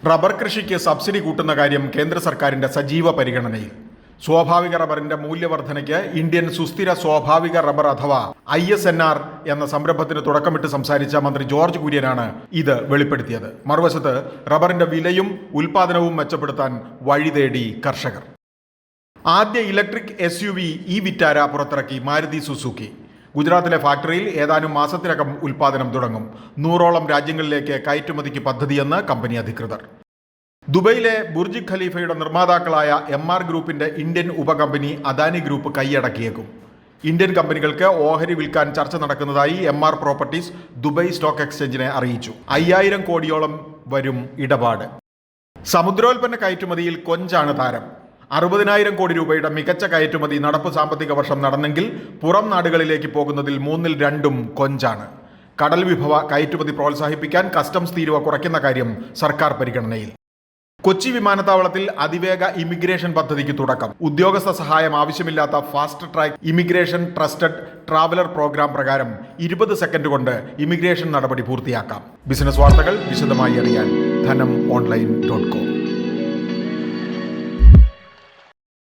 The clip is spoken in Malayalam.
റബ്ബർ കൃഷിക്ക് സബ്സിഡി കൂട്ടുന്ന കാര്യം കേന്ദ്ര സർക്കാരിന്റെ സജീവ പരിഗണനയിൽ. സ്വാഭാവിക റബ്ബറിന്റെ മൂല്യവർദ്ധനയ്ക്ക് ഇന്ത്യൻ സുസ്ഥിര സ്വാഭാവിക റബ്ബർ അഥവാ ISNR എന്ന സംരംഭത്തിന് തുടക്കമിട്ട് സംസാരിച്ച മന്ത്രി ജോർജ് കുര്യനാണ് ഇത് വെളിപ്പെടുത്തിയത്. മറുവശത്ത് റബ്ബറിന്റെ വിലയും ഉൽപാദനവും മെച്ചപ്പെടുത്താൻ വഴി തേടി കർഷകർ. ആദ്യ ഇലക്ട്രിക് SUV വിറ്റാര പുറത്തിറക്കി മാരുതി സുസുക്കി. ഗുജറാത്തിലെ ഫാക്ടറിയിൽ ഏതാനും മാസത്തിനകം ഉൽപാദനം തുടങ്ങും. 100ഓളം രാജ്യങ്ങളിലേക്ക് കയറ്റുമതിക്ക് പദ്ധതിയെന്ന് കമ്പനി അധികൃതർ. ദുബൈയിലെ ബുർജ് ഖലീഫയുടെ നിർമ്മാതാക്കളായ MR ഗ്രൂപ്പിന്റെ ഇന്ത്യൻ ഉപകമ്പനി അദാനി ഗ്രൂപ്പ് കൈയടക്കിയേക്കും. ഇന്ത്യൻ കമ്പനികൾക്ക് ഓഹരി വിൽക്കാൻ ചർച്ച നടക്കുന്നതായി MR പ്രോപ്പർട്ടീസ് ദുബൈ സ്റ്റോക്ക് എക്സ്ചേഞ്ചിനെ അറിയിച്ചു. 5000 കോടിയോളം വരും ഇടപാട്. സമുദ്രോൽപ്പന്ന കയറ്റുമതിയിൽ കൊഞ്ചാണ് താരം. 60,000 കോടി രൂപയുടെ മികച്ച കയറ്റുമതി നടപ്പ് സാമ്പത്തിക വർഷം നടന്നെങ്കിൽ പുറം നാടുകളിലേക്ക് പോകുന്നതിൽ 2/3 കൊഞ്ചാണ്. കടൽ വിഭവ കയറ്റുമതി പ്രോത്സാഹിപ്പിക്കാൻ കസ്റ്റംസ് തീരുവ കുറയ്ക്കുന്ന കാര്യം സർക്കാർ പരിഗണനയിൽ. കൊച്ചി വിമാനത്താവളത്തിൽ അതിവേഗ ഇമിഗ്രേഷൻ പദ്ധതിക്ക് തുടക്കം. ഉദ്യോഗസ്ഥ സഹായം ആവശ്യമില്ലാത്ത fast track immigration trusted traveller program പ്രകാരം 20 സെക്കൻഡ് കൊണ്ട് ഇമിഗ്രേഷൻ നടപടി പൂർത്തിയാക്കാം. ബിസിനസ് വാർത്തകൾ വിശദമായി അറിയാൻ ധനം online.com.